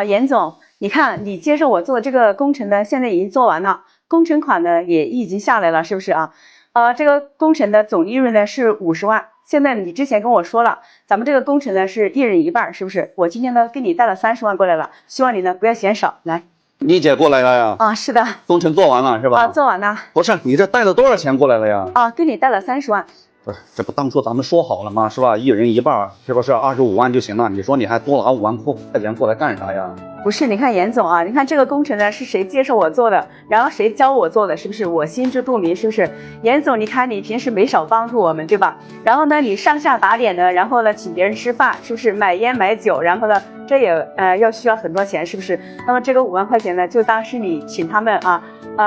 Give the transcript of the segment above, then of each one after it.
严总，你看你接受我做的这个工程呢，现在已经做完了，工程款呢也已经下来了，是不是啊？这个工程的总利润呢是50万，现在你之前跟我说了，咱们这个工程呢是一人一半，是不是？我今天呢给你带了30万过来了，希望你呢不要嫌少，来。丽姐过来了呀？是的。工程做完了是吧？做完了。不是，你这带了多少钱过来了呀？给你带了30万。不是，这不当初咱们说好了吗？是吧？一人一半，是不是25万就行了？你说你还多拿5万块钱过来干啥呀？不是，你看严总啊，你看这个工程呢是谁介绍我做的，然后谁教我做的，是不是？我心知肚明，是不是？严总，你看你平时没少帮助我们，对吧？然后呢，你上下打点的，然后呢，请别人吃饭，是不是？买烟买酒，然后呢，这也需要很多钱，是不是？那么这个5万块钱呢，就当是你请他们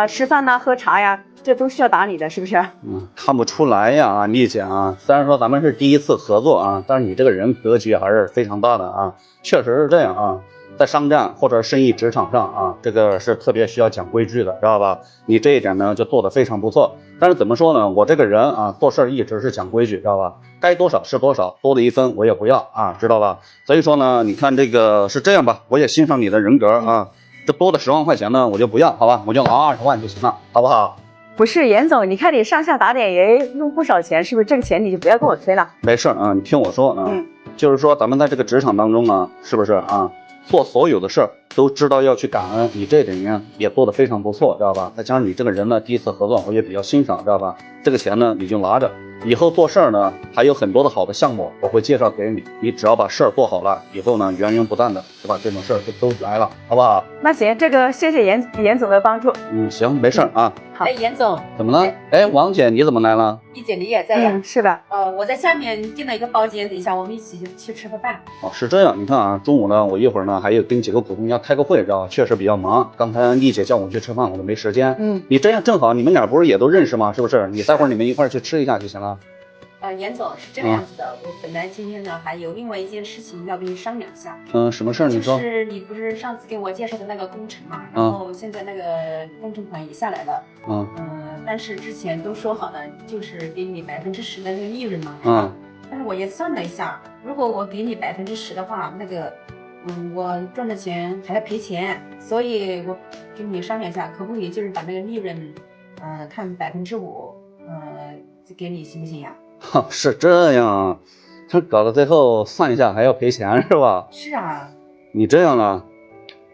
吃饭呐、喝茶呀，这都需要打你的，是不是？看不出来呀，丽姐啊，虽然说咱们是第一次合作啊，但是你这个人格局还是非常大的啊，确实是这样啊。在商战或者生意职场上啊，这个是特别需要讲规矩的，知道吧？你这一点呢就做得非常不错。但是怎么说呢，我这个人啊，做事一直是讲规矩，知道吧？该多少是多少，多的一分我也不要啊，知道吧？所以说呢，你看这个是这样吧，我也欣赏你的人格啊，这多的10万块钱呢我就不要，好吧？我就拿20万就行了，好不好？不是严总，你看你上下打点也用不少钱，是不是？这个钱你就不要跟我催了。没事啊，你听我说啊，就是说咱们在这个职场当中呢，是不是啊？做所有的事儿都知道要去感恩，你这点呢也做得非常不错，知道吧？再加上你这个人呢，第一次合作我也比较欣赏，知道吧？这个钱呢你就拿着，以后做事儿呢还有很多的好的项目我会介绍给你，你只要把事儿做好了，以后呢源源不断的是吧？这种事儿就都来了，好不好？那行，这个谢谢严总的帮助。行，没事啊。好。严总，怎么了？王姐你怎么来了？丽姐你也在呀？是的。我在下面订了一个包间，等一下我们一起去吃个饭。是这样，你看啊，中午呢，我一会儿呢还有跟几个股东要开个会，知道吧？确实比较忙。刚才丽姐叫我去吃饭，我都没时间。你这样正好，你们俩不是也都认识吗？是不是？你待会儿你们一块儿去吃一下就行了。严总是这个样子的，我本来今天呢还有另外一件事情要跟你商量一下。什么事儿？你说。就是你不是上次给我介绍的那个工程嘛，然后现在那个工程款也下来了。但是之前都说好了，就是给你10%的那个利润嘛。但是我也算了一下，如果我给你10%的话，那个我赚的钱还要赔钱，所以我跟你商量一下，可不可以就是把那个利润，看5%，给你行不行呀？是这样，这搞到最后算一下还要赔钱是吧？是啊。你这样呢，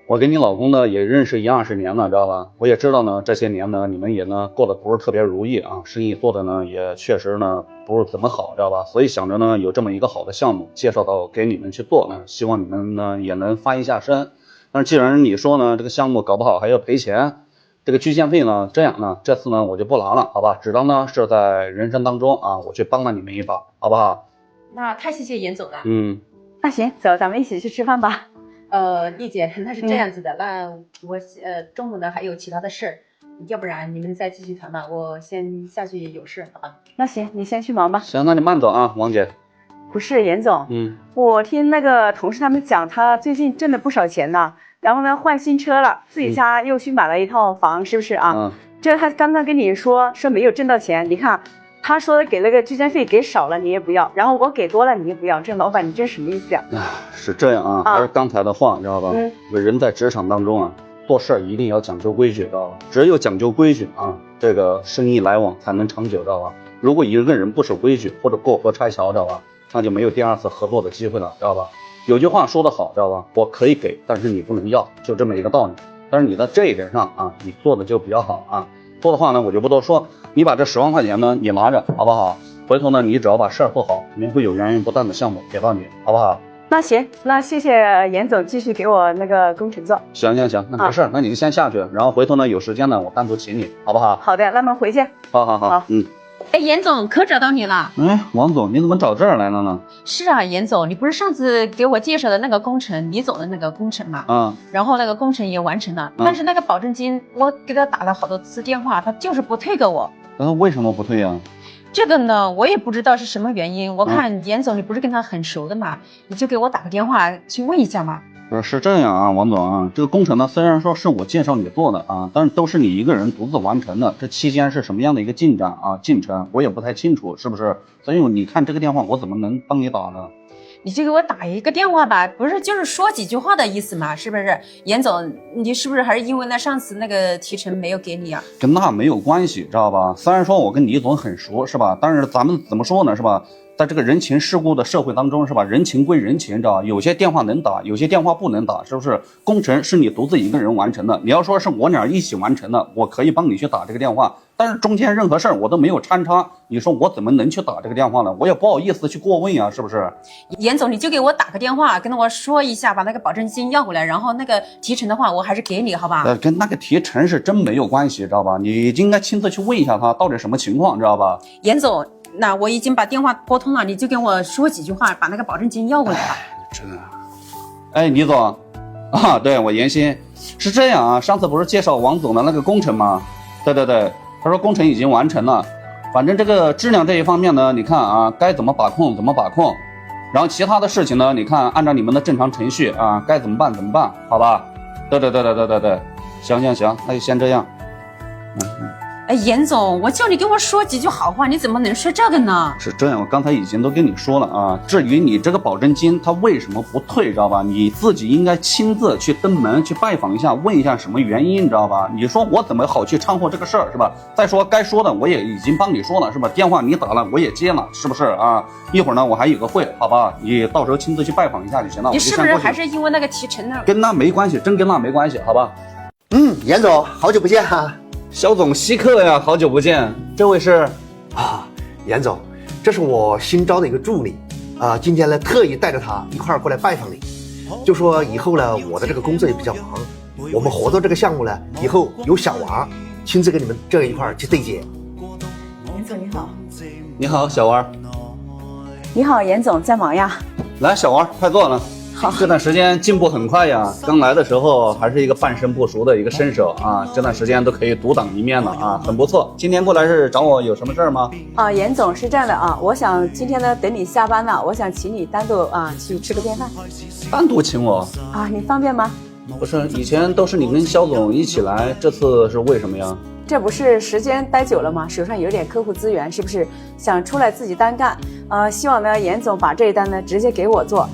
我跟你老公呢也认识10-20年了，知道吧？我也知道呢，这些年呢你们也呢过得不是特别如意啊，生意做的呢也确实呢不是怎么好，知道吧？所以想着呢有这么一个好的项目介绍到给你们去做呢，希望你们呢也能翻一下身。但是既然你说呢这个项目搞不好还要赔钱，这个居建费呢，这样呢，这次呢我就不拿了，好吧？只当呢是在人生当中啊，我去帮了你们一把，好不好？那太谢谢严总了。那行，走，咱们一起去吃饭吧。丽姐，那是这样子的，那我中午呢还有其他的事儿，要不然你们再继续谈吧，我先下去有事，好吧？那行，你先去忙吧。行，那你慢走啊，王姐。不是严总，我听那个同事他们讲，他最近挣了不少钱呢。然后呢，换新车了，自己家又去买了一套房，是不是啊？这他刚刚跟你说没有挣到钱，你看他说给了个居间费给少了你也不要，然后我给多了你也不要，这老板你这什么意思呀？是这样啊，还是刚才的话，你知道吧？人在职场当中啊，做事一定要讲究规矩，知道吧？只有讲究规矩啊，这个生意来往才能长久，知道吧？如果一个人不守规矩或者过河拆桥，知道吧？那就没有第二次合作的机会了，知道吧？有句话说得好，知道吧？我可以给，但是你不能要，就这么一个道理。但是你在这一点上啊，你做的就比较好啊。做的话呢，我就不多说。你把这10万块钱呢，你拿着，好不好？回头呢，你只要把事儿做好，肯定会有源源不断的项目给到你，好不好？那行，那谢谢严总继续给我那个工程做。行，那没事，那你就先下去，然后回头呢有时间呢，我单独请你，好不好？好的，那么回去。好。严总可找到你了。王总，你怎么找这儿来了呢？是啊，严总，你不是上次给我介绍的那个工程，李总的那个工程嘛？然后那个工程也完成了，但是那个保证金我给他打了好多次电话，他就是不退给我。为什么不退呀？这个呢，我也不知道是什么原因。我看严总你不是跟他很熟的嘛，你就给我打个电话去问一下嘛。是这样啊，王总啊，这个工程呢，虽然说是我介绍你做的啊，但是都是你一个人独自完成的。这期间是什么样的一个进展啊、进程，我也不太清楚，是不是？所以你看这个电话，我怎么能帮你打呢？你就给我打一个电话吧，不是就是说几句话的意思嘛，是不是？严总，你是不是还是因为那上次那个提成没有给你啊？跟那没有关系，知道吧？虽然说我跟李总很熟，是吧？但是咱们怎么说呢，是吧？在这个人情世故的社会当中，是吧？人情归人情，知道吧？有些电话能打，有些电话不能打，是不是？工程是你独自一个人完成的，你要说是我俩一起完成的，我可以帮你去打这个电话，但是中间任何事儿我都没有掺插，你说我怎么能去打这个电话呢？我也不好意思去过问呀，是不是？严总，你就给我打个电话，跟我说一下，把那个保证金要回来，然后那个提成的话，我还是给你，好吧？跟那个提成是真没有关系，知道吧？你应该亲自去问一下他到底什么情况，知道吧？严总。那我已经把电话拨通了，你就跟我说几句话，把那个保证金要回来吧。真的，哎，李总，啊，对我严鑫，是这样啊，上次不是介绍王总的那个工程吗？对，他说工程已经完成了，反正这个质量这一方面呢，你看啊，该怎么把控怎么把控，然后其他的事情呢，你看按照你们的正常程序啊，该怎么办怎么办，好吧？对，行，那就先这样。哎，严总，我叫你跟我说几句好话，你怎么能说这个呢？是这样，我刚才已经都跟你说了啊。至于你这个保证金，它为什么不退，知道吧？你自己应该亲自去登门去拜访一下，问一下什么原因，知道吧？你说我怎么好去掺和这个事儿，是吧？再说该说的我也已经帮你说了，是吧？电话你打了，我也接了，是不是啊？一会儿呢，我还有个会，好吧？你到时候亲自去拜访一下就行了。你是不是还是因为那个提成呢？跟那没关系，真跟那没关系，好吧？严总，好久不见哈。肖总稀客呀，好久不见。这位是啊，严总，这是我新招的一个助理啊，今天呢特意带着他一块儿过来拜访你，就说以后呢我的这个工作也比较忙，我们合作这个项目呢，以后有小娃亲自跟你们这一块儿去对接。严总你好。你好，小娃。你好，严总，在忙呀？来，小娃，快坐了。好，这段时间进步很快呀，刚来的时候还是一个半生不熟的一个新手啊，这段时间都可以独当一面了啊，很不错。今天过来是找我有什么事儿吗？啊，严总是这样的啊，我想今天呢等你下班了，我想请你单独去吃个便饭。单独请我？啊，你方便吗？不是，以前都是你跟肖总一起来，这次是为什么呀？这不是时间待久了吗？手上有点客户资源，是不是想出来自己单干？希望呢严总把这一单呢直接给我做。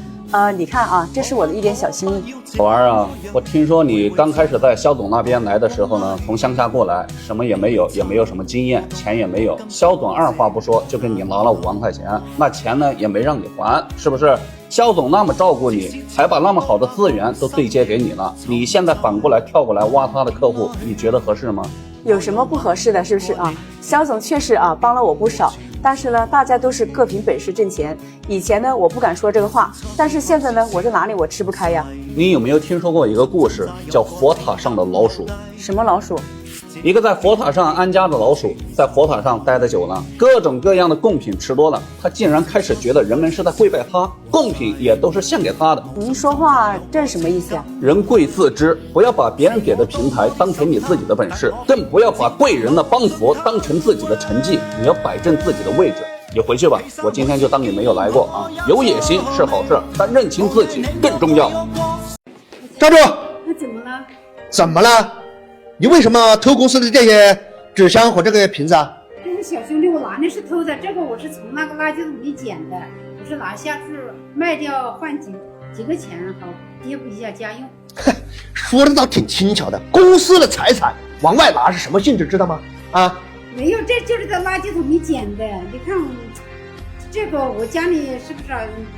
你看啊，这是我的一点小心意。小娃啊，我听说你刚开始在肖总那边来的时候呢，从乡下过来，什么也没有，也没有什么经验，钱也没有。肖总二话不说就跟你拿了5万块钱，那钱呢也没让你还，是不是？肖总那么照顾你，还把那么好的资源都对接给你了，你现在反过来跳过来挖他的客户，你觉得合适吗？有什么不合适的，是不是啊？肖总确实帮了我不少，但是呢，大家都是各凭本事挣钱。以前呢，我不敢说这个话，但是现在呢，我这哪里我吃不开呀？你有没有听说过一个故事，叫佛塔上的老鼠？什么老鼠？一个在佛塔上安家的老鼠，在佛塔上待得久了，各种各样的贡品吃多了，他竟然开始觉得人们是在跪拜他，贡品也都是献给他的。您说话这是什么意思呀？人贵自知，不要把别人给的平台当成你自己的本事，更不要把贵人的帮扶当成自己的成绩，你要摆正自己的位置。你回去吧，我今天就当你没有来过啊！有野心是好事，但认清自己更重要。站住！那怎么了？怎么了？你为什么偷公司的这些纸箱和这个瓶子啊？这个小兄弟，我哪里是偷的？这个我是从那个垃圾桶里捡的，我是拿下去卖掉换几个钱，好贴补一下家用。哼，说的倒挺轻巧的。公司的财产往外拿是什么性质，知道吗？啊，没有，这就是在垃圾桶里捡的。你看，这个我家里是不是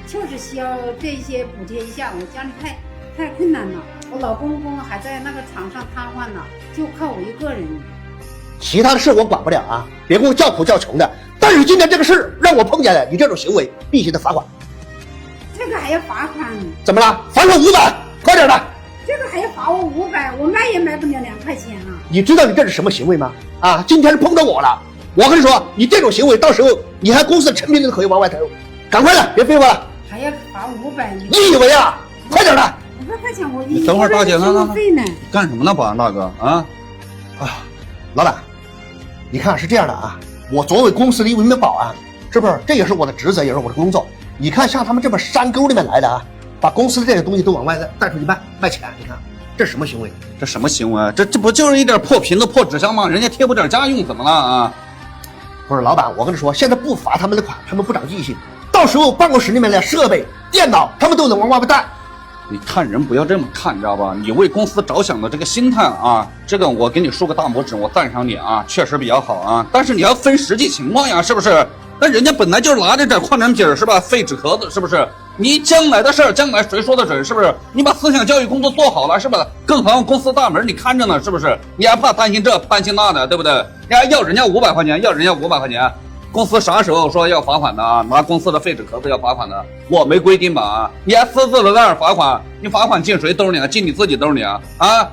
就是需要这些补贴一下？我家里太困难了，我老公还在那个厂上瘫痪了，就靠我一个人。其他的事我管不了啊，别给我叫苦叫穷的。但是今天这个事让我碰见了，你这种行为必须得罚款。这个还要罚款？怎么了？罚款500，快点的。这个还要罚我500，我卖也卖不了2块钱啊！你知道你这是什么行为吗？啊，今天是碰到我了。我跟你说，你这种行为，到时候你还公司的成品都可以往外投。赶快的，别废话了。还要罚500？你以为啊？快点的！500块钱我你等会儿，大姐，呢？干什么呢，保安大哥啊？老板，你看是这样的啊，我作为公司的一名保安，是不是？这也是我的职责，也是我的工作。你看，像他们这么山沟里面来的啊，把公司的这些东西都往外带出去卖钱，你看这是什么行为？这什么行为？这不就是一点破瓶子、破纸箱吗？人家贴补点家用，怎么了啊？不是老板，我跟你说，现在不罚他们的款，他们不长记性，到时候办公室里面的设备电脑，他们都能王八蛋。你看人不要这么看，你知道吧？你为公司着想的这个心态啊，这个我给你竖个大拇指，我赞赏你啊，确实比较好啊。但是你要分实际情况呀，是不是？那人家本来就是拿着点矿产品是吧，废纸壳子是不是？你将来的事儿，将来谁说的准是不是？你把思想教育工作做好了是吧？更何况公司大门你看着呢是不是？你还怕担心这担心那的，对不对？你还要人家500块钱，要人家500块钱。公司啥时候说要罚款的啊？拿公司的废纸壳子要罚款的，我没规定吧啊？你还私自的在那儿罚款，你罚款进谁兜里啊？进你自己兜里啊？啊？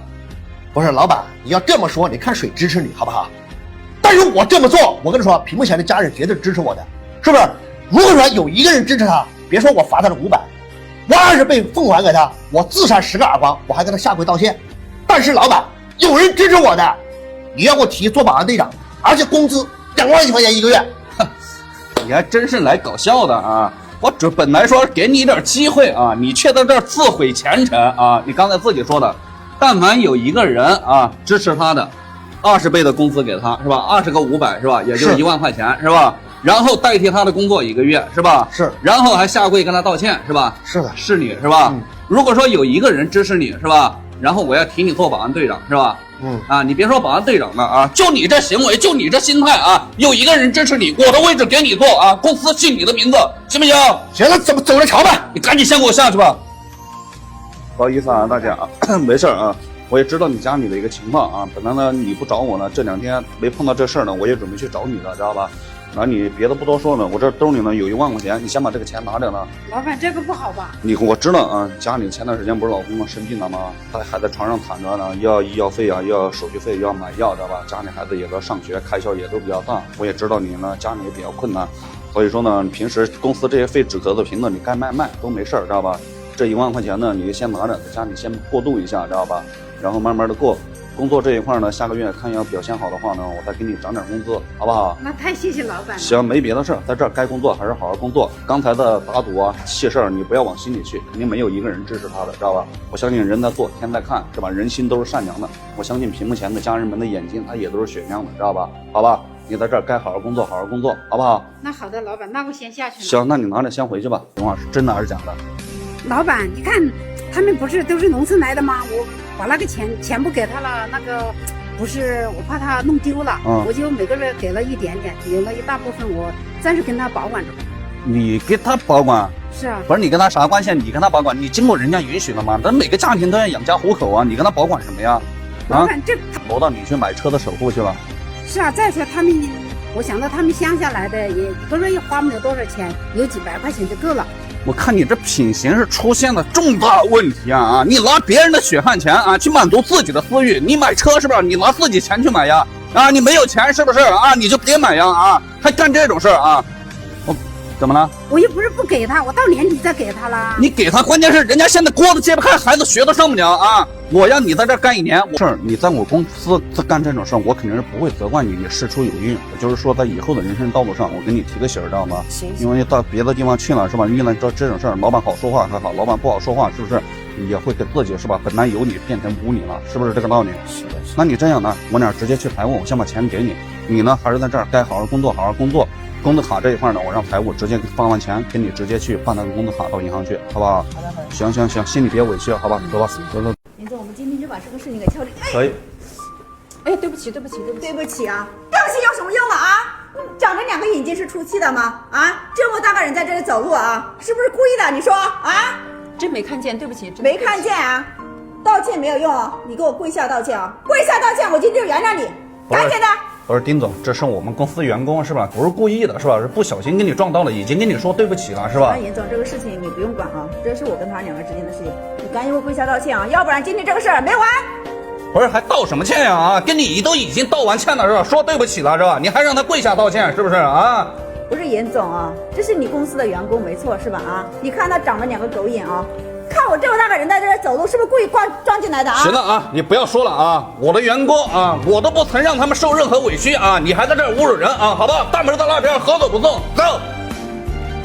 不是老板，你要这么说，你看谁支持你好不好？但是我这么做，我跟你说，屏幕前的家人绝对支持我的，是不是？如果说有一个人支持他，别说我罚他了500，我20倍奉还给他，我自扇10个耳光，我还跟他下跪道歉。但是老板，有人支持我的，你要给我提做保安队长，而且工资2万几块钱1个月。你还真是来搞笑的啊！我本来说给你一点机会啊，你却在这儿自毁前程啊！你刚才自己说的，但凡有一个人啊支持他的，20倍的工资给他是吧？20个500是吧？也就是1万块钱是吧？然后代替他的工作1个月是吧？是。然后还下跪跟他道歉是吧？是的，是你是吧？如果说有一个人支持你是吧？然后我要提你做保安队长是吧？你别说保安队长了啊，就你这行为，就你这心态啊，有一个人支持你，我的位置给你做啊，公司记你的名字，行不行？行了，走着瞧吧，你赶紧先给我下去吧。不好意思啊，大家啊，没事啊，我也知道你家里的一个情况啊，本来呢你不找我呢，这2天没碰到这事儿呢，我也准备去找你的，知道吧？那你别的不多说呢，我这兜里呢有1万块钱，你先把这个钱拿着呢。老板，这个不好吧？我知道啊，家里前段时间不是老公生病了吗？他还在床上躺着呢，要医药费啊，要手续费，要买药，知道吧？家里孩子也在上学，开销也都比较大。我也知道你呢，家里也比较困难，所以说呢，平时公司这些废纸壳子瓶子你该卖都没事儿，知道吧？这1万块钱呢，你先拿着，在家里先过渡一下，知道吧？然后慢慢的过。工作这一块呢，下个月看要表现好的话呢，我再给你涨点工资，好不好？那太谢谢老板了。行，没别的事儿，在这儿该工作还是好好工作。刚才的打赌啊、气事儿，你不要往心里去，肯定没有一个人支持他的，知道吧？我相信人在做，天在看，是吧？人心都是善良的。我相信屏幕前的家人们的眼睛，他也都是雪亮的，知道吧？好吧，你在这儿该好好工作，好好工作，好不好？那好的，老板，那我先下去了。行，那你拿着先回去吧。电话是真的还是假的？老板，你看他们不是都是农村来的吗？我把那个钱不给他了，那个。不是，我怕他弄丢了，我就每个月给了一点点，有了一大部分我暂时跟他保管着。你给他保管？是啊。不是你跟他啥关系？你跟他保管，你经过人家允许了吗？咱每个家庭都要养家糊口啊，你跟他保管什么呀？老板，这挪到你去买车的首付去了。是啊，再说他们，我想到他们乡下来的，也一个月也花不了多少钱，有几百块钱就够了。我看你这品行是出现了重大问题啊！你拿别人的血汗钱啊去满足自己的私欲，你买车是不是？你拿自己钱去买呀？啊，你没有钱是不是啊？你就别买呀！啊，还干这种事儿啊？怎么了？我又不是不给他，我到年底再给他啦。你给他，关键是人家现在锅都揭不开，孩子学都上不了啊！我让你在这干1年，你在我公司干这种事儿，我肯定是不会责怪你，你事出有因。就是说，在以后的人生道路上，我给你提个醒，知道吗？行。因为到别的地方去了是吧？遇到这种事儿，老板好说话还好，老板不好说话，是不是也会给自己是吧？本来有你变成无你了，是不是这个道理？是的。那你这样呢，我俩直接去财务，我先把钱给你，你呢还是在这儿该好好工作，好好工作。工资卡这一块呢，我让财务直接发完钱，给你直接去办那个工资卡到银行去，好不好？好的。行，心里别委屈，好吧？走吧，走。林总，我们今天就把这个事情给敲定。可以。哎，对不起啊！对不起有什么用啊？长着2个眼睛是出气的吗？啊，这么大个人在这里走路啊，是不是故意的？你说啊？真没看见，对不起。没看见啊？道歉没有用啊！你给我跪下道歉啊！跪下道歉，我今天就原谅你，赶紧的。我说丁总，这是我们公司员工是吧？不是故意的是吧？是不小心跟你撞到了，已经跟你说对不起了是吧？那严总，这个事情你不用管啊，这是我跟他2个之间的事情，你赶紧给我跪下道歉啊，要不然今天这个事儿没完。不是还道什么歉呀？啊，跟你都已经道完歉了是吧？说对不起了是吧？你还让他跪下道歉是不是啊？不是严总啊，这是你公司的员工没错是吧？啊，你看他长了2个狗眼啊。看我这么大个人在这走路，是不是故意撞进来的啊？行了啊，你不要说了啊！我的员工啊，我都不曾让他们受任何委屈啊！你还在这儿侮辱人啊？好吧，大门在那边，何走不送，走！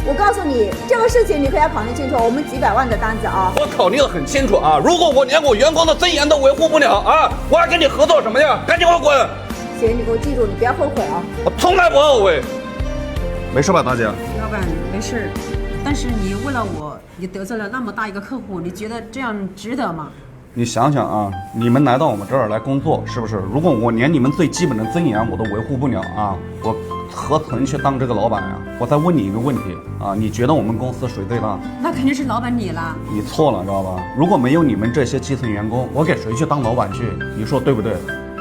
我告诉你，这个事情你可要考虑清楚，我们几百万的单子啊！我考虑得很清楚啊！如果我连我员工的尊严都维护不了啊，我还跟你合作什么呀？赶紧给我滚！行，你给我记住，你不要后悔啊！我从来不后悔。没事吧，大姐？老板，没事。但是你为了我，你得罪了那么大一个客户，你觉得这样值得吗？你想想啊，你们来到我们这儿来工作，是不是？如果我连你们最基本的尊严我都维护不了啊，我何曾去当这个老板呀？我再问你一个问题啊，你觉得我们公司谁最大？那肯定是老板你了。你错了，知道吧？如果没有你们这些基层员工，我给谁去当老板去？你说对不对？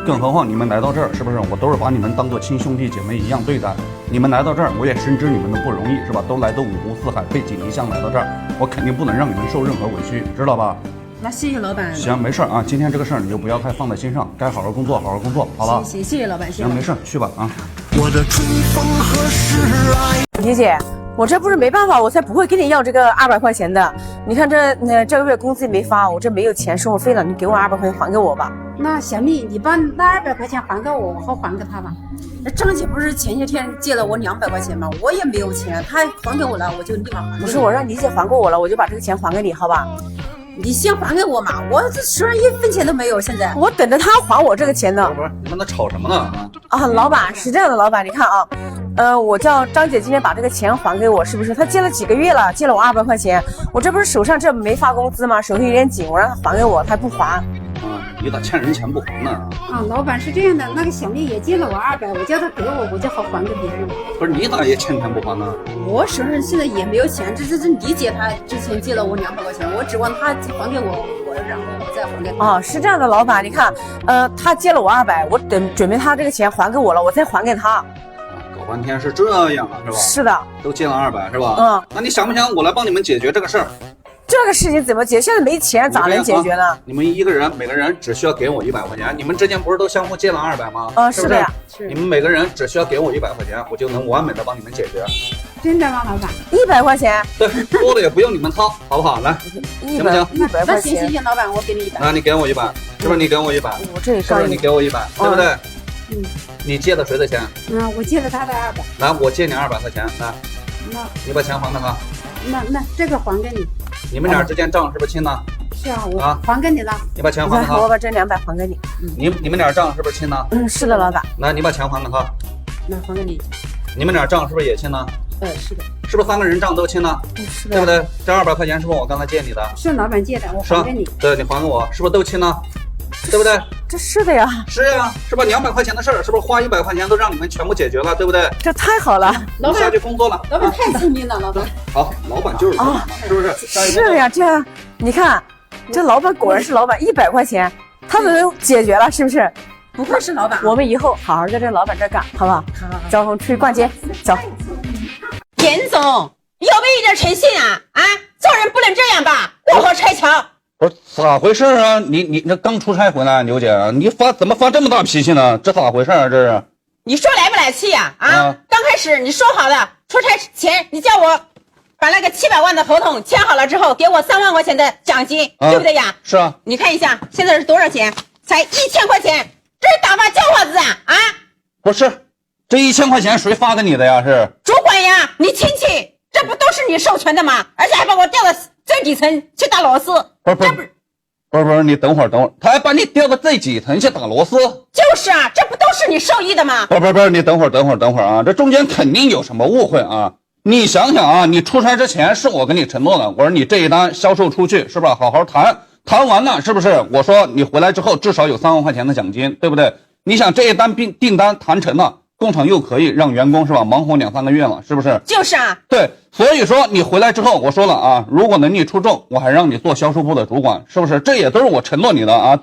更何况你们来到这儿，是不是？我都是把你们当做亲兄弟姐妹一样对待。你们来到这儿，我也深知你们的不容易，是吧？都来自五湖四海，背井离乡来到这儿，我肯定不能让你们受任何委屈，知道吧？那谢谢老板。行，没事啊，今天这个事儿你就不要太放在心上，该好好工作，好好工作，好吧？谢谢老板，行，没事，去吧啊。我的春风何时来？李姐，我这不是没办法，我才不会跟你要这个200块钱的。你看这个月工资也没发，我这没有钱生活费了，你给我200块钱还给我吧。那小蜜，你把那200块钱还给我，我好还给他吧。那张姐不是前些天借了我200块钱吗？我也没有钱，她还给我了，我就立马还。不是，我让李姐还给我了，我就把这个钱还给你，好吧？你先还给我嘛，我这手上1分钱都没有，现在我等着他还我这个钱呢。不是，你们在吵什么呢？啊，老板是这样的，老板，你看啊，我叫张姐今天把这个钱还给我，是不是？她借了几个月了，借了我200块钱，我这不是手上这没发工资吗？手头有点紧，我让她还给我，她不还。你咋欠人钱不还呢？啊，老板是这样的，那个小蜜也借了我200，我叫她给我，我就好还给别人。不是，你咋也欠钱不还呢？我手上现在也没有钱，这李姐她之前借了我200块钱，我指望她还给我，然后我再还给她。哦，是这样的，老板，你看，她借了我200，我准备她这个钱还给我了，我再还给她。搞半天是这样啊，是吧？是的，都借了200是吧？嗯，那你想不想我来帮你们解决这个事儿？这个事情怎么解？现在没钱咋能解决呢？你们每个人只需要给我100块钱，你们之间不是都相互借了200吗？是的呀。你们每个人只需要给我100块钱，我就能完美的帮你们解决。真的吗，老板？100块钱？对，多的也不用你们掏，好不好？来，行不行？100块钱。行，老板，我给你100。那你给我100，是不是？你给我100，我这里是不是？你给我100，对不对？嗯。你借的谁的钱？我借了他的200。来，我借你200块钱，来，你把钱还给他。那这个还给你。你们俩之间账是不是清的？是啊，我还给你了。你把钱还给他。我把这200还给你。你们俩账是不是清的？是的，老板。来，你把钱还给他。那还给你。你们俩账是不是也清的？是的。是不是3个人账都清的？是的。对不对？这200块钱是不是我刚才借你的？是老板借的，我还给你。对，你还给我，是不是都清了？对不对？这是的呀。是呀，是吧？200块钱的事儿，是不是花100块钱都让你们全部解决了？对不对？这太好了，老板下去工作了。老板太聪明了，老板。好，老板就是啊，是不是？是的呀，这样你看，这老板果然是老板，100块钱他都能解决了，是不是？不愧是老板。我们以后好好在这老板这干，好不好？走，我们出去逛街，走。严总，有没有一点诚信啊？做人不能这样吧？过河拆桥。不是咋回事啊？你那刚出差回来，刘姐，你怎么发这么大脾气呢？这咋回事啊？这是？你说来不来气呀？刚开始你说好了，出差前你叫我把那个700万的合同签好了之后，给我3万块钱的奖金，对不对呀？是啊。你看一下，现在是多少钱？才1000块钱，这是打发叫花子啊？不是，这1000块钱谁发给你的呀？是主管呀，你亲戚，这不都是你授权的吗？而且还把我调到最底层去打螺丝。不是，你等会儿，他还把你调到最底层去打螺丝？就是啊，这不都是你授意的吗？不是，你等会儿啊，这中间肯定有什么误会啊！你想想啊，你出差之前是我跟你承诺的，我说你这一单销售出去是吧？好好谈完了是不是？我说你回来之后至少有3万块钱的奖金，对不对？你想这一单订单谈成了。工厂又可以让员工是吧忙活2-3个月了，是不是？就是啊。对，所以说你回来之后，我说了啊，如果能力出众，我还让你做销售部的主管，是不是？这也都是我承诺你的啊。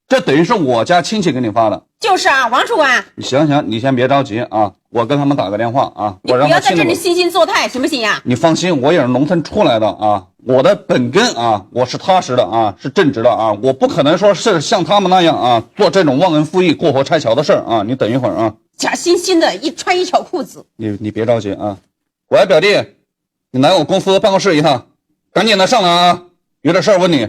这等于是我家亲戚给你发的。就是啊，王主管。行，你先别着急啊，我跟他们打个电话啊。你不要在这里惺惺作态，行不行呀？你放心，我也是农村出来的啊，我的本根啊，我是踏实的啊，是正直的啊，我不可能说是像他们那样啊，做这种忘恩负义、过河拆桥的事儿啊。你等一会儿啊。假惺惺的穿一条裤子。你别着急啊。喂，表弟，你来我公司办公室一趟，赶紧的上来啊，有点事儿问你。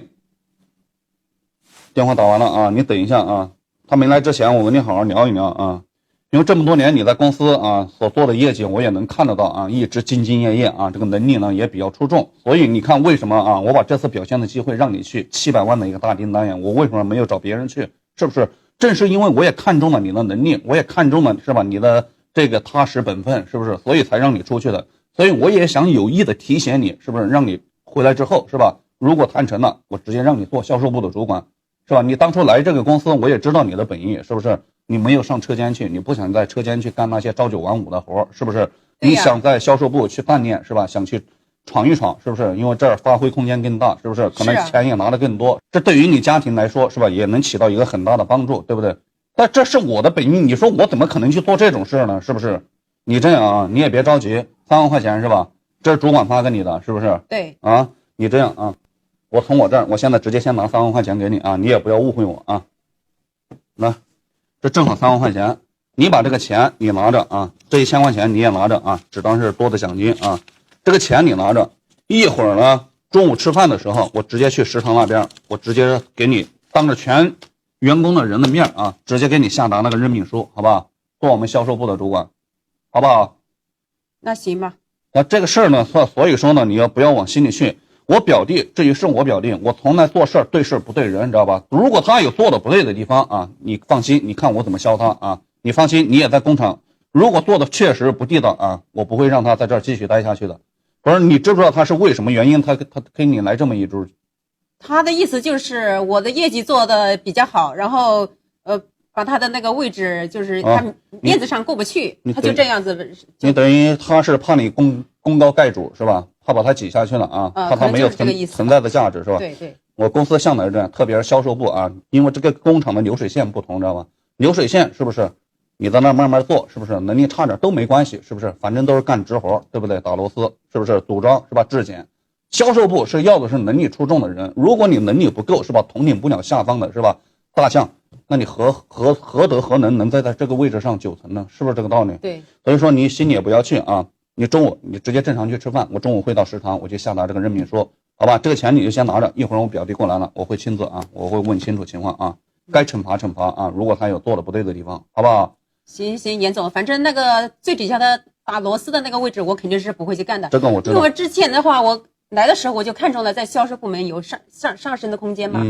电话打完了啊，你等一下啊。他没来之前，我跟你好好聊一聊啊。因为这么多年你在公司啊所做的业绩，我也能看得到啊，一直兢兢业业啊，这个能力呢也比较出众。所以你看为什么啊，我把这次表现的机会让你去700万的一个大订单呀，我为什么没有找别人去？是不是？正是因为我也看中了你的能力，我也看中了是吧你的这个踏实本分，是不是？所以才让你出去的。所以我也想有意的提醒你，是不是？让你回来之后，是吧？如果谈成了，我直接让你做销售部的主管，是吧？你当初来这个公司，我也知道你的本意，是不是？你没有上车间去，你不想在车间去干那些朝9晚5的活，是不是？你想在销售部去锻炼，是吧？想去闯一闯，是不是？因为这儿发挥空间更大，是不是？可能钱也拿得更多，这对于你家庭来说，是吧？也能起到一个很大的帮助，对不对？但这是我的本意，你说我怎么可能去做这种事呢？是不是？你这样啊，你也别着急，3万块钱是吧？这是主管发给你的，是不是？对啊，你这样啊，我从我这儿，我现在直接先拿3万块钱给你啊，你也不要误会我啊。来，这正好3万块钱，你把这个钱你拿着啊，这1000块钱你也拿着啊，只当是多的奖金啊。这个钱你拿着，一会儿呢，中午吃饭的时候，我直接去食堂那边，我直接给你当着全员工的人的面啊，直接给你下达那个任命书，好不好？做我们销售部的主管，好不好？那行吧。那这个事儿呢，所以说呢，你不要往心里去。我表弟，这也是我表弟，我从来做事对事不对人，你知道吧？如果他有做的不对的地方啊，你放心，你看我怎么削他啊！你放心，你也在工厂，如果做的确实不地道啊，我不会让他在这儿继续待下去的。不是，你知不知道他是为什么原因？他跟你来这么一出？他的意思就是我的业绩做的比较好，然后把他的那个位置就是他面子上过不去，他就这样子。你等于他是怕你功高盖主是吧？怕把他挤下去了啊，怕他没有存在的价值是吧？对对。我公司向来是这样，特别是销售部啊，因为这个工厂的流水线不同，知道吧？流水线是不是？你在那慢慢做，是不是？能力差点都没关系，是不是？反正都是干直活，对不对？打螺丝是不是？组装是吧？质检。销售部是要的是能力出众的人，如果你能力不够是吧？统领不了下方的是吧？大将，那你何德何能在这个位置上9层呢？是不是这个道理？对。所以说你心里也不要去啊。你中午你直接正常去吃饭，我中午会到食堂，我就下达这个任命书，好吧？这个钱你就先拿着，一会儿我表弟过来了，我会亲自啊，我会问清楚情况啊，该惩罚惩罚啊，如果他有做的不对的地方，好不好？行，严总，反正那个最底下的打螺丝的那个位置，我肯定是不会去干的。这个我知道。因为之前的话，我来的时候我就看中了在销售部门有上升的空间嘛。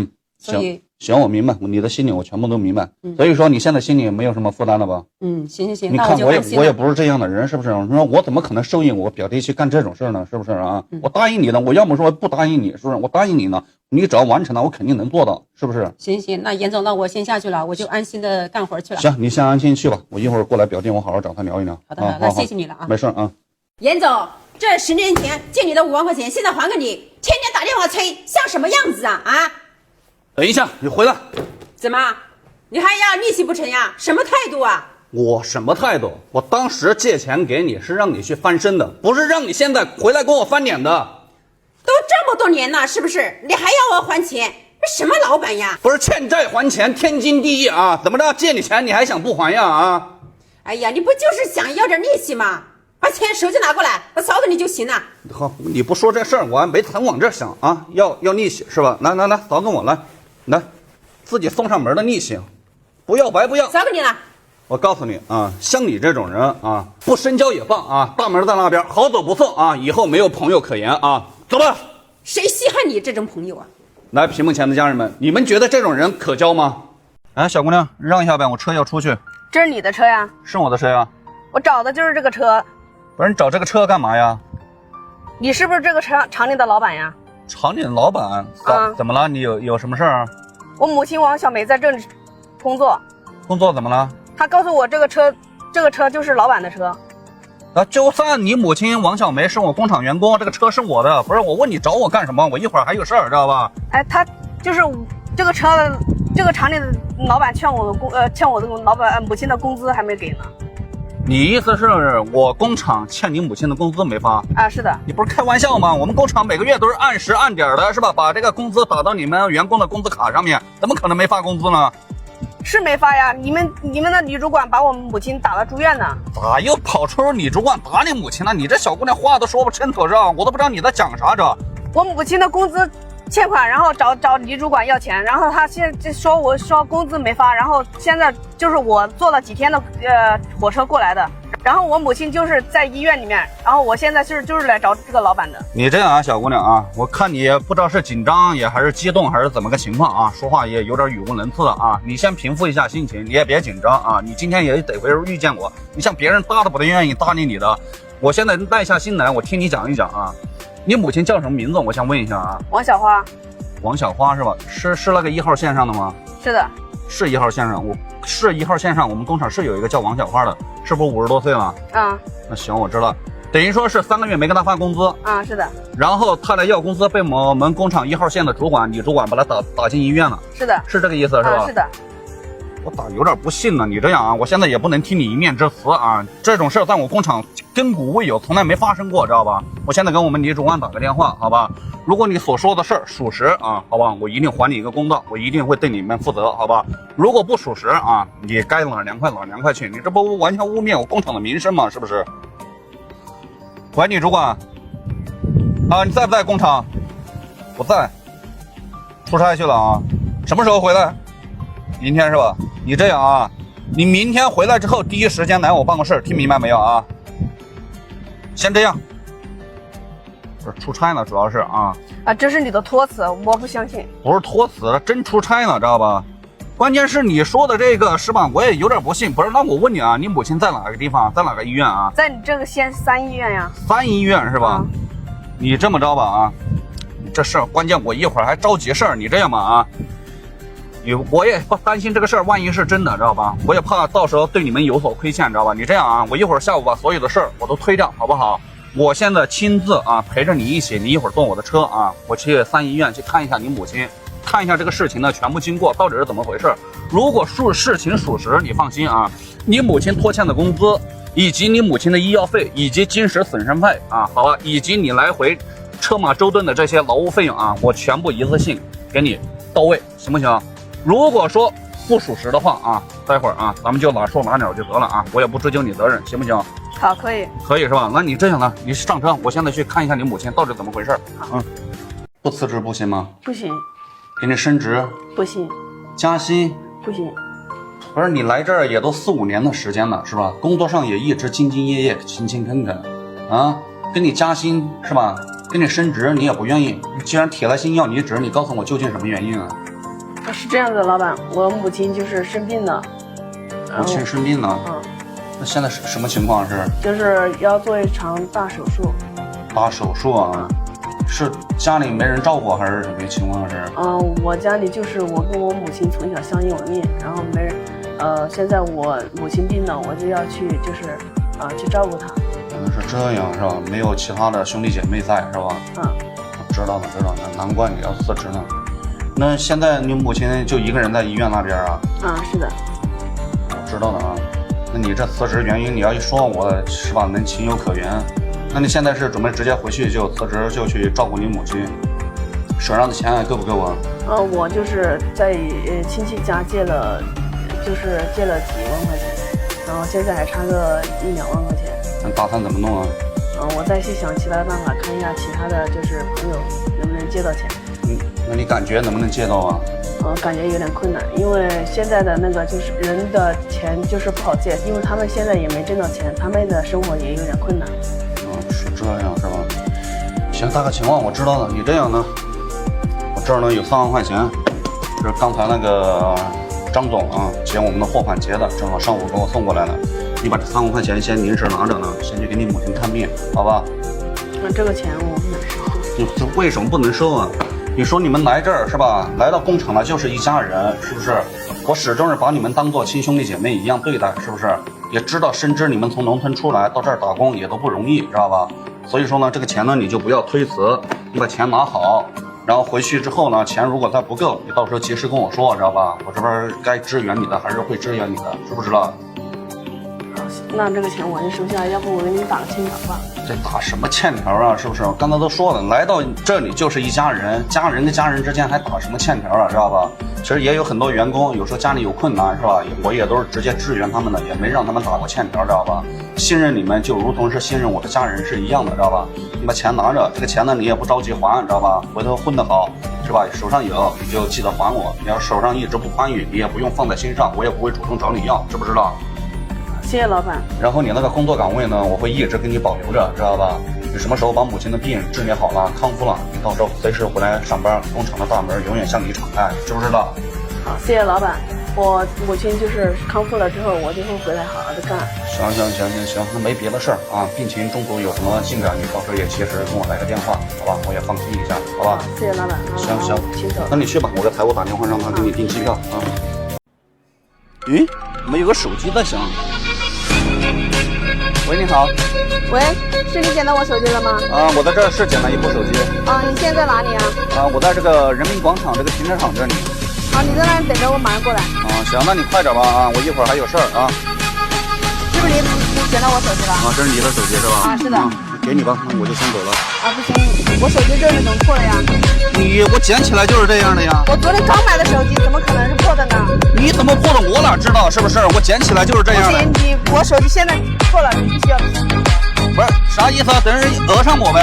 所以行，我明白你的心理，我全部都明白。所以说你现在心里没有什么负担了吧？行。你看我也不是这样的人，是不是？你说我怎么可能受应我表弟去干这种事呢？是不是啊？我答应你的，我要么说不答应你，是不是？我答应你呢，你只要完成了，我肯定能做到，是不是？行，那严总，那我先下去了，我就安心的干活去了。行，你先安心去吧，我一会儿过来表弟，我好好找他聊一聊。好的，那谢谢你了啊。没事啊。严总，这10年前借你的5万块钱，现在还给你，天天打电话催，像什么样子啊？啊！等一下，你回来。怎么？你还要利息不成呀？什么态度啊？我什么态度？我当时借钱给你是让你去翻身的，不是让你现在回来跟我翻脸的。都这么多年了，是不是？你还要我还钱？这什么老板呀？不是欠债还钱，天经地义啊！怎么着，借你钱你还想不还呀？啊！哎呀，你不就是想要点利息吗？把钱手机拿过来，我扫给你就行了。好，你不说这事儿，我还没曾往这想啊！要利息是吧？来，扫给我来。来，自己送上门的利息，不要白不要。扫给你了。我告诉你啊，像你这种人啊，不深交也罢啊，大门在那边，好走不送啊，以后没有朋友可言啊，走吧。谁稀罕你这种朋友啊？来，屏幕前的家人们，你们觉得这种人可交吗？哎，小姑娘，让一下呗，我车要出去。这是你的车呀？是我的车呀。我找的就是这个车。不是，你找这个车干嘛呀？你是不是这个厂里的老板呀？厂里的老板？怎么了？你有什么事儿？我母亲王小梅在这里工作。工作怎么了？她告诉我这个车就是老板的车。啊，就算你母亲王小梅是我工厂员工，这个车是我的。不是，我问你找我干什么？我一会儿还有事儿，知道吧？哎，他就是这个车，这个厂里的老板欠我的老板母亲的工资还没给呢。你意思是我工厂欠你母亲的工资没发啊？是的。你不是开玩笑吗？我们工厂每个月都是按时按点的，是吧？把这个工资打到你们员工的工资卡上面，怎么可能没发工资呢？是没发呀，你们的女主管把我们母亲打到住院呢。咋又跑出女主管打你母亲了？你这小姑娘话都说不清楚上，我都不知道你在讲啥着。我母亲的工资欠款，然后找女主管要钱，然后她现在说我说工资没发，然后现在就是我坐了几天的火车过来的，然后我母亲就是在医院里面，然后我现在就是来找这个老板的。你这样啊，小姑娘啊，我看你不知道是紧张也还是激动还是怎么个情况啊，说话也有点语无伦次的啊，你先平复一下心情，你也别紧张啊，你今天也得回遇见我，你像别人搭的不愿意搭理你的。我现在耐下心来，我听你讲一讲啊。你母亲叫什么名字？我想问一下啊。王小花。王小花是吧？是那个1号线上的吗？是的。是1号线上，是1号线上，我们工厂是有一个叫王小花的，是不是50多岁了？啊。那行，我知道。等于说是3个月没跟他发工资。啊，是的。然后他来要工资，被我们工厂1号线的主管，女主管把他打进医院了。是的。是这个意思是吧？是的。我咋有点不信呢？你这样啊，我现在也不能听你一面之词啊。这种事在我工厂亘古未有，从来没发生过，知道吧？我现在跟我们女主管打个电话，好吧？如果你所说的事儿属实啊，好吧，我一定还你一个公道，我一定会对你们负责，好吧？如果不属实啊，你该哪凉快去，你这不完全污蔑我工厂的名声吗？是不是？喂，女主管啊，你在不在工厂？不在，出差去了啊？什么时候回来？明天是吧？你这样啊，你明天回来之后第一时间来我办公室，听明白没有啊？先这样。不是出差呢，主要是啊。这是你的托词，我不相信。不是托词，真出差呢，知道吧？关键是你说的这个是吧？我也有点不信。不是，那我问你啊，你母亲在哪个地方？在哪个医院啊？在你这个县3医院呀。3医院是吧？你这么着吧啊，你这事儿关键我一会儿还着急事儿，你这样吧啊。我也不担心这个事儿，万一是真的，知道吧？我也怕到时候对你们有所亏欠，知道吧？你这样啊，我一会儿下午把所有的事儿我都推掉，好不好？我现在亲自啊陪着你一起，你一会儿坐我的车啊，我去3医院去看一下你母亲，看一下这个事情的全部经过到底是怎么回事。如果事情属实，你放心啊，你母亲拖欠的工资，以及你母亲的医药费，以及精神损伤费啊，好吧，以及你来回车马周顿的这些劳务费用啊，我全部一次性给你到位，行不行？如果说不属实的话啊，待会儿啊，咱们就哪说哪鸟就得了啊，我也不追究你责任，行不行？好，可以。可以是吧？那你这样呢？你上车，我现在去看一下你母亲到底怎么回事。不辞职不行吗？不行。给你升职？不行。加薪？不行。不是，你来这儿也都4、5年的时间了，是吧？工作上也一直兢兢业业、勤勤恳恳啊，给你加薪是吧？给你升职你也不愿意。既然铁了心要你职，你告诉我究竟什么原因啊？是这样的，老板，我母亲就是生病了。母亲生病了？那现在是什么情况？就是要做一场大手术。大手术啊？是家里没人照顾还是什么情况？我家里就是我跟我母亲从小相依为命，然后没人，现在我母亲病了，我就要去就是去照顾她。是这样是吧？没有其他的兄弟姐妹在是吧？知道了，难怪你要辞职呢。那现在你母亲就一个人在医院那边啊？是的。我知道了啊。那你这辞职原因，你要一说，我是吧能情有可原。那你现在是准备直接回去就辞职，就去照顾你母亲？手上的钱还够不够啊？我就是在亲戚家借了几万块钱，然后现在还差个1、2万块钱。那打算怎么弄啊？我再去想其他的办法，看一下其他的就是朋友能不能借到钱。那你感觉能不能借到啊？感觉有点困难，因为现在的那个就是人的钱就是不好借，因为他们现在也没挣到钱，他们的生活也有点困难。是这样是吧？行，大概情况我知道了。你这样呢，我这儿呢有3万块钱，是刚才那个张总啊结我们的货款结的，正好上午给我送过来了。你把这3万块钱先临时拿着呢，先去给你母亲看病，好吧？那这个钱我不能收。这为什么不能收啊？你说你们来这儿是吧？来到工厂了就是一家人，是不是？我始终是把你们当做亲兄弟姐妹一样对待，是不是？也知道深知你们从农村出来到这儿打工也都不容易，知道吧？所以说呢，这个钱呢你就不要推辞，你把钱拿好，然后回去之后呢，钱如果再不够，你到时候及时跟我说，知道吧？我这边该支援你的还是会支援你的，知不知道？那这个钱我先收下，要不我给你打个欠条吧。这打什么欠条啊？是不是？我刚才都说了，来到这里就是一家人，家人跟家人之间还打什么欠条啊？知道吧？其实也有很多员工，有时候家里有困难，是吧？我也都是直接支援他们的，也没让他们打过欠条，知道吧？信任你们就如同是信任我的家人是一样的，知道吧？你把钱拿着，这个钱呢你也不着急还，知道吧？回头混得好，是吧？手上有你就记得还我，你要手上一直不宽裕，你也不用放在心上，我也不会主动找你要，知不知道？谢谢老板。然后你那个工作岗位呢，我会一直给你保留着，知道吧？你什么时候把母亲的病治理好了、康复了，你到时候随时回来上班，工厂的大门永远向你敞开，知不知道？好，谢谢老板。我母亲就是康复了之后，我就会回来好好的干。行，那没别的事儿啊。病情中途有什么进展，你到时候也及时跟我来个电话，好吧？我也放心一下，好吧？谢谢老板。行，请走。那你去吧，我给财务打电话，让他给你订机票啊。咦，怎么有个手机在响？喂，你好。喂，是你捡到我手机了吗？啊，我在这儿是捡了一部手机。啊，你现在在哪里啊？啊，我在这个人民广场这个停车场这里。好，你在那里等着，我马上过来。啊，行，那你快点吧啊，我一会儿还有事儿啊。是不是你捡到我手机了？啊，这是你的手机是吧？啊，是的。给你吧，那我就先走了。啊，不行，我手机这是怎么破的呀？我捡起来就是这样的呀。我昨天刚买的手机，怎么可能是破的呢？你怎么破的？我哪知道是不是？我捡起来就是这样的。不行，我手机现在破了，你必须要。不是啥意思啊？等人讹上我呗。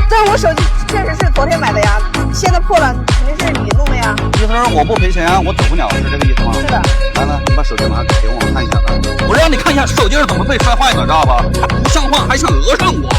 但是我手机确实是昨天买的呀，现在破了，肯定是你弄的呀。意思是我不赔钱，我走不了，是这个意思吗？是的。来，你把手机拿给我看一下啊！我让你看一下手机是怎么被摔坏的，知道吧？他不像话，还想讹上我。